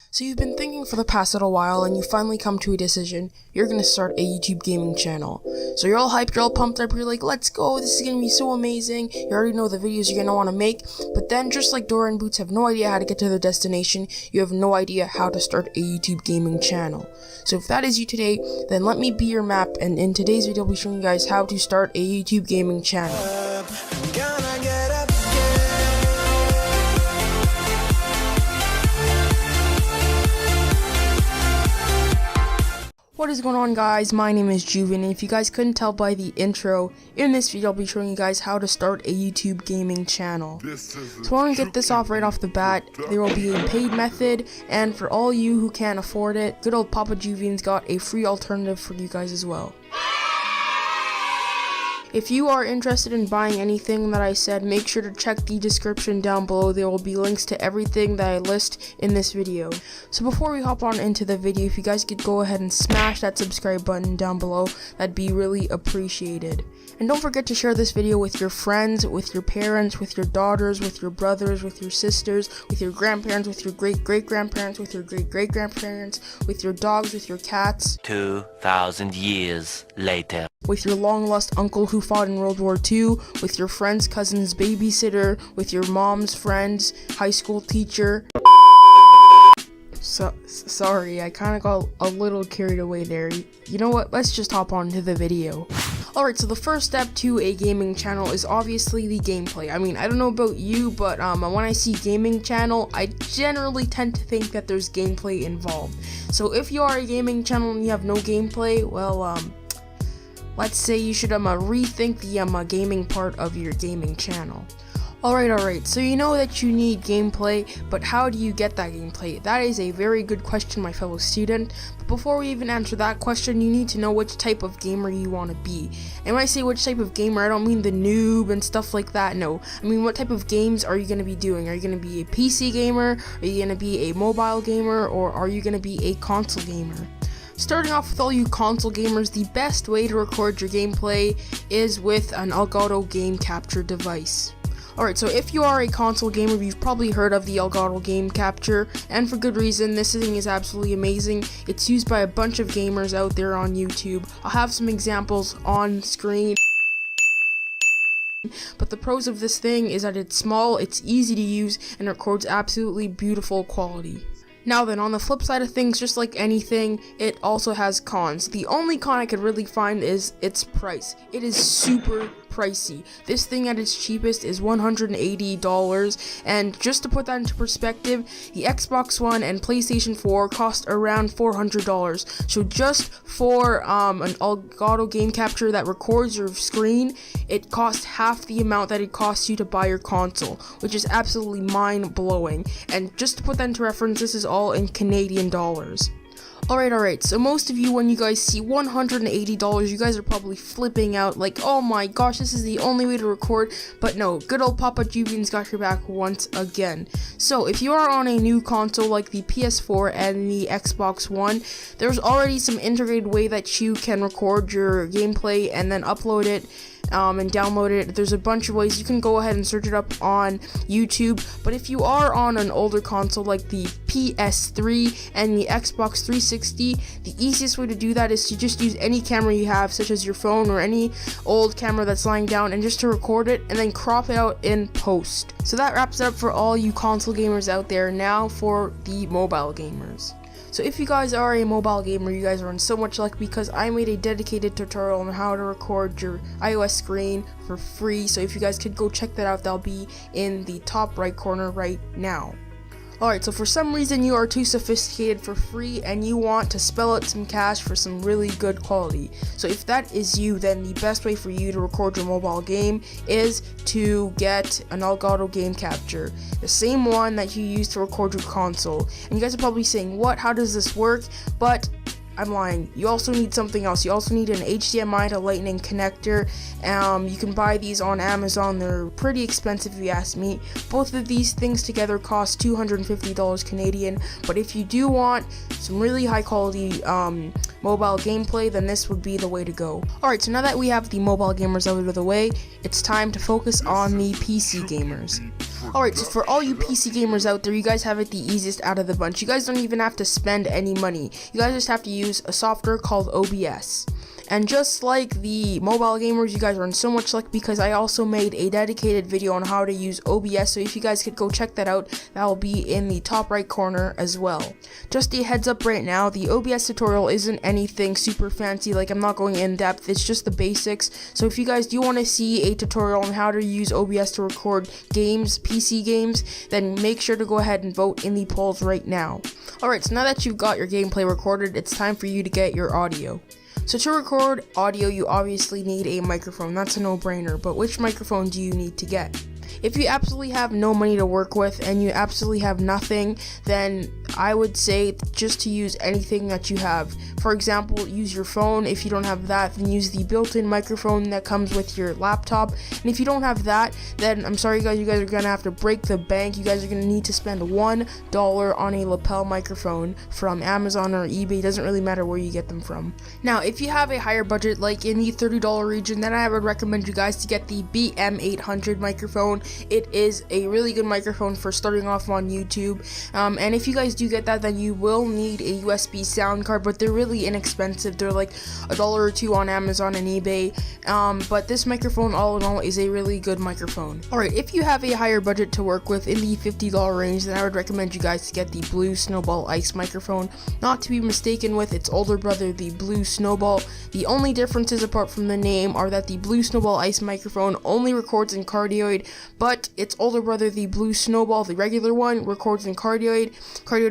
So you've been thinking for the past little while and you finally come to a decision. You're gonna start a YouTube gaming channel. So you're all hyped, you're all pumped up, you're like, let's go, this is gonna be so amazing. You already know the videos you're gonna wanna make, but then just like Dora and Boots have no idea how to get to their destination, you have no idea how to start a YouTube gaming channel. So if that is you today, then let me be your map, and in today's video I'll be showing you guys how to start a YouTube gaming channel. What is going on, guys? My name is Juvion, and if you guys couldn't tell by the intro, in this video I'll be showing you guys how to start a YouTube gaming channel. So I want to get this off right off the bat. There will be a paid method, and for all you who can't afford it, good old Papa Juvion's got a free alternative for you guys as well. If you are interested in buying anything that I said, make sure to check the description down below. There will be links to everything that I list in this video. So before we hop on into the video, if you guys could go ahead and smash that subscribe button down below, that'd be really appreciated. And don't forget to share this video with your friends, with your parents, with your daughters, with your brothers, with your sisters, with your grandparents, with your great-great-grandparents, with your great-great-grandparents, with your dogs, with your cats. 2,000 years later. With your long-lost uncle who fought in World War II, with your friend's cousin's babysitter, with your mom's friend's high school teacher. Sorry, I kind of got a little carried away there. You know what, let's just hop on to the video. Alright, so the first step to a gaming channel is obviously the gameplay. I mean, I don't know about you, but when I see gaming channel, I generally tend to think that there's gameplay involved. So if you are a gaming channel and you have no gameplay, well, let's say you should rethink the gaming part of your gaming channel. Alright, so you know that you need gameplay, but how do you get that gameplay? That is a very good question, my fellow student. But before we even answer that question, you need to know which type of gamer you want to be. And when I say which type of gamer, I don't mean the noob and stuff like that, no. I mean, what type of games are you going to be doing? Are you going to be a PC gamer? Are you going to be a mobile gamer? Or are you going to be a console gamer? Starting off with all you console gamers, the best way to record your gameplay is with an Elgato game capture device. Alright, so if you are a console gamer, you've probably heard of the Elgato game capture, and for good reason. This thing is absolutely amazing. It's used by a bunch of gamers out there on YouTube. I'll have some examples on screen. But the pros of this thing is that it's small, it's easy to use, and records absolutely beautiful quality. Now then, on the flip side of things, just like anything, it also has cons. The only con I could really find is its price. It is super pricey. This thing at its cheapest is $180, and just to put that into perspective, the Xbox One and PlayStation 4 cost around $400. So just for an Elgato game capture that records your screen, it costs half the amount that it costs you to buy your console, which is absolutely mind-blowing. And just to put that into reference, this is all in Canadian dollars. Alright, so most of you, when you guys see $180, you guys are probably flipping out like, oh my gosh, this is the only way to record. But no, good old Papa Juvion's got your back once again. So if you are on a new console like the PS4 and the Xbox One, there's already some integrated way that you can record your gameplay and then upload it and download it. There's a bunch of ways. You can go ahead and search it up on YouTube. But if you are on an older console like the PS3 and the Xbox 360, the easiest way to do that is to just use any camera you have, such as your phone or any old camera that's lying down, and just to record it and then crop it out in post. So that wraps it up for all you console gamers out there. Now for the mobile gamers. So if you guys are a mobile gamer, you guys are in so much luck, because I made a dedicated tutorial on how to record your iOS screen for free. So if you guys could go check that out, that'll be in the top right corner right now. Alright, so for some reason you are too sophisticated for free and you want to spell out some cash for some really good quality. So if that is you, then the best way for you to record your mobile game is to get an Elgato game capture, the same one that you use to record your console. And you guys are probably saying, what, how does this work? But I'm lying. You also need something else. You also need an HDMI to Lightning connector. You can buy these on Amazon. They're pretty expensive if you ask me. Both of these things together cost $250 Canadian. But if you do want some really high quality mobile gameplay, then this would be the way to go. Alright, so now that we have the mobile gamers out of the way, it's time to focus on the PC gamers. Alright, so for all you PC gamers out there, you guys have it the easiest out of the bunch. You guys don't even have to spend any money. You guys just have to use a software called OBS. And just like the mobile gamers, you guys are in so much luck because I also made a dedicated video on how to use OBS, so if you guys could go check that out, that will be in the top right corner as well. Just a heads up right now, the OBS tutorial isn't anything super fancy, like I'm not going in depth, it's just the basics. So if you guys do want to see a tutorial on how to use OBS to record games, PC games, then make sure to go ahead and vote in the polls right now. Alright, so now that you've got your gameplay recorded, it's time for you to get your audio. So to record audio, you obviously need a microphone. That's a no-brainer, but which microphone do you need to get? If you absolutely have no money to work with and you absolutely have nothing, then I would say just to use anything that you have. For example, use your phone. If you don't have that, then use the built-in microphone that comes with your laptop. And if you don't have that, then I'm sorry guys, you guys are gonna have to break the bank. You guys are gonna need to spend $1 on a lapel microphone from Amazon or eBay. It doesn't really matter where you get them from. Now, if you have a higher budget, like in the $30 region, then I would recommend you guys to get the BM800 microphone. It is a really good microphone for starting off on YouTube. And if you guys do get that, then you will need a USB sound card, but they're really inexpensive. They're like $1 or $2 on Amazon and eBay. But this microphone, all in all, is a really good microphone. Alright, if you have a higher budget to work with in the $50 range, then I would recommend you guys to get the blue SNOWBALL Ice microphone. Not to be mistaken with its older brother, the blue SNOWBALL. The only differences apart from the name are that the blue SNOWBALL Ice microphone only records in cardioid, but its older brother, the blue SNOWBALL, the regular one, records in cardioid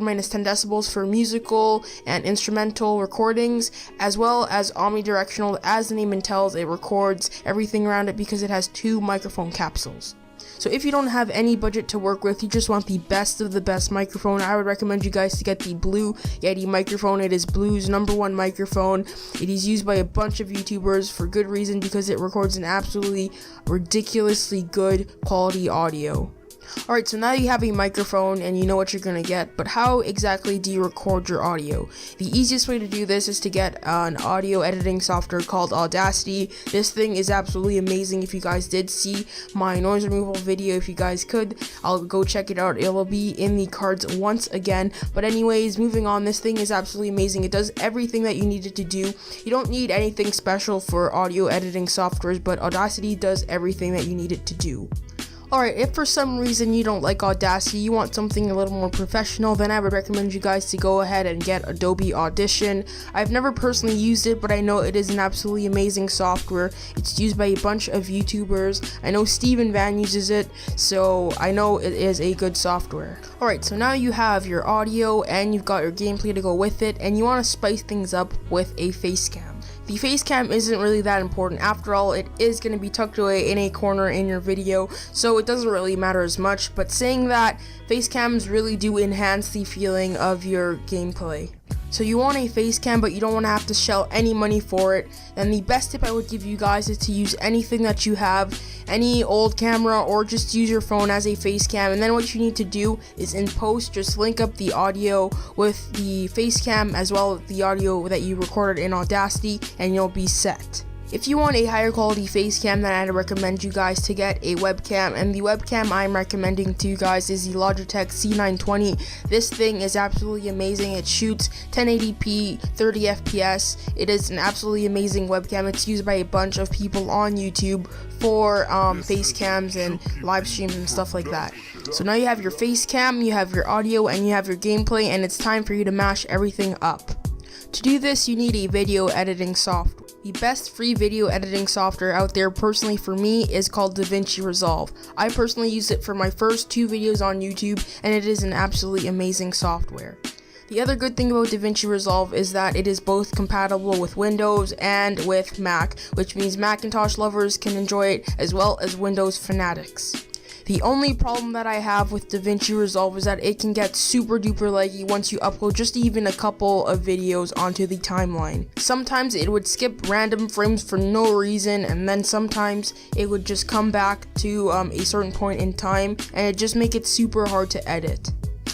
minus 10 decibels for musical and instrumental recordings, as well as omnidirectional. As the name entails, it records everything around it because it has 2 microphone capsules. So if you don't have any budget to work with, you just want the best of the best microphone, I would recommend you guys to get the Blue Yeti microphone. It is Blue's #1 microphone. It is used by a bunch of YouTubers for good reason because it records an absolutely ridiculously good quality audio. Alright, so now you have a microphone and you know what you're going to get, but how exactly do you record your audio? The easiest way to do this is to get an audio editing software called Audacity. This thing is absolutely amazing. If you guys did see my noise removal video, if you guys could, I'll go check it out. It will be in the cards once again. But anyways, moving on, this thing is absolutely amazing. It does everything that you need it to do. You don't need anything special for audio editing softwares, but Audacity does everything that you need it to do. Alright, if for some reason you don't like Audacity, you want something a little more professional, then I would recommend you guys to go ahead and get Adobe Audition. I've never personally used it, but I know it is an absolutely amazing software. It's used by a bunch of YouTubers. I know Steven Van uses it, so I know it is a good software. Alright, so now you have your audio and you've got your gameplay to go with it, and you want to spice things up with a face cam. The face cam isn't really that important. After all, it is going to be tucked away in a corner in your video, so it doesn't really matter as much. But saying that, face cams really do enhance the feeling of your gameplay. So you want a face cam, but you don't want to have to shell any money for it. And the best tip I would give you guys is to use anything that you have, any old camera, or just use your phone as a face cam. And then what you need to do is in post, just link up the audio with the face cam as well as the audio that you recorded in Audacity, and you'll be set. If you want a higher quality face cam, then I'd recommend you guys to get a webcam, and the webcam I'm recommending to you guys is the Logitech C920. This thing is absolutely amazing. It shoots 1080p 30 FPS. It is an absolutely amazing webcam. It's used by a bunch of people on YouTube for face cams and live streams and stuff like that. So now you have your face cam, you have your audio, and you have your gameplay, and it's time for you to mash everything up. To do this, you need a video editing software. The best free video editing software out there, personally for me, is called DaVinci Resolve. I personally used it for my first 2 videos on YouTube, and it is an absolutely amazing software. The other good thing about DaVinci Resolve is that it is both compatible with Windows and with Mac, which means Macintosh lovers can enjoy it as well as Windows fanatics. The only problem that I have with DaVinci Resolve is that it can get super duper laggy once you upload just even a couple of videos onto the timeline. Sometimes it would skip random frames for no reason, and then sometimes it would just come back to a certain point in time, and it just make it super hard to edit.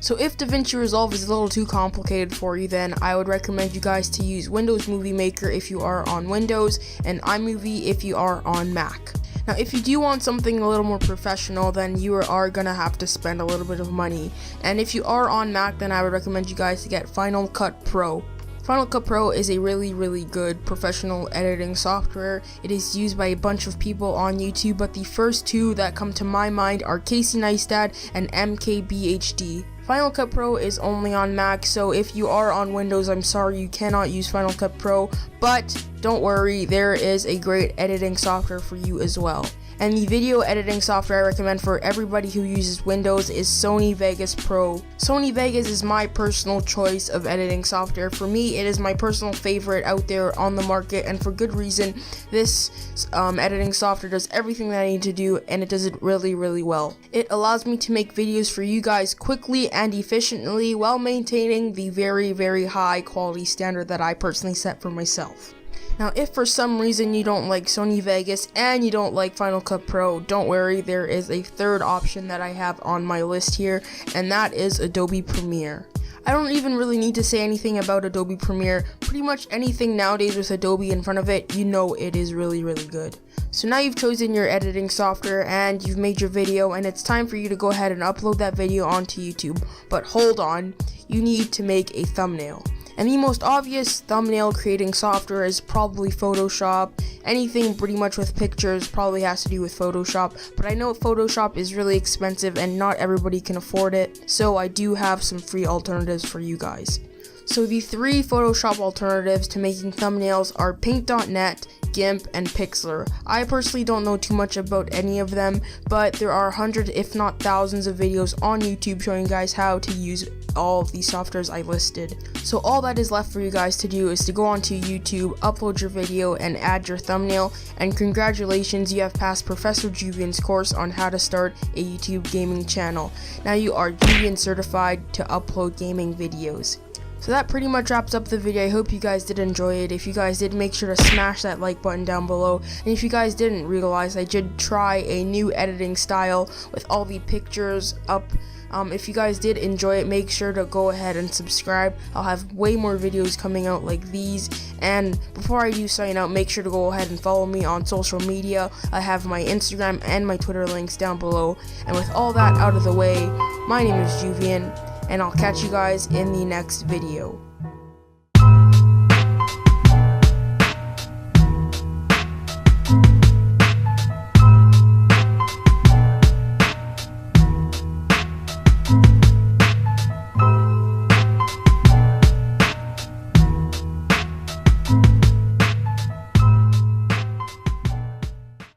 So if DaVinci Resolve is a little too complicated for you, then I would recommend you guys to use Windows Movie Maker if you are on Windows, and iMovie if you are on Mac. Now, if you do want something a little more professional, then you are gonna have to spend a little bit of money. And if you are on Mac, then I would recommend you guys to get Final Cut Pro. Final Cut Pro is a really good professional editing software. It is used by a bunch of people on YouTube, but the first two that come to my mind are Casey Neistat and MKBHD. Final Cut Pro is only on Mac, so if you are on Windows, I'm sorry you cannot use Final Cut Pro, but don't worry, there is a great editing software for you as well. And the video editing software I recommend for everybody who uses Windows is Sony Vegas Pro. Sony Vegas is my personal choice of editing software. For me, it is my personal favorite out there on the market, and for good reason. This editing software does everything that I need to do, and it does it really well. It allows me to make videos for you guys quickly and efficiently while maintaining the very high quality standard that I personally set for myself. Now, if for some reason you don't like Sony Vegas and you don't like Final Cut Pro, don't worry, there is a third option that I have on my list here, and that is Adobe Premiere. I don't even really need to say anything about Adobe Premiere. Pretty much anything nowadays with Adobe in front of it, you know it is really good. So now you've chosen your editing software and you've made your video, and it's time for you to go ahead and upload that video onto YouTube. But hold on, you need to make a thumbnail. And the most obvious thumbnail creating software is probably Photoshop. Anything pretty much with pictures probably has to do with Photoshop, but I know Photoshop is really expensive and not everybody can afford it, so I do have some free alternatives for you guys. So the three Photoshop alternatives to making thumbnails are Paint.net, GIMP, and Pixlr. I personally don't know too much about any of them, but there are hundreds if not thousands of videos on YouTube showing you guys how to use all of these softwares I listed. So all that is left for you guys to do is to go onto YouTube, upload your video, and add your thumbnail, and congratulations, you have passed Professor Juvion's course on how to start a YouTube gaming channel. Now you are Juvion certified to upload gaming videos. So that pretty much wraps up the video. I hope you guys did enjoy it. If you guys did, make sure to smash that like button down below. And if you guys didn't realize, I did try a new editing style with all the pictures up. If you guys did enjoy it, make sure to go ahead and subscribe. I'll have way more videos coming out like these. And before I do sign out, make sure to go ahead and follow me on social media. I have my Instagram and my Twitter links down below. And with all that out of the way, my name is Juvion, and I'll catch you guys in the next video.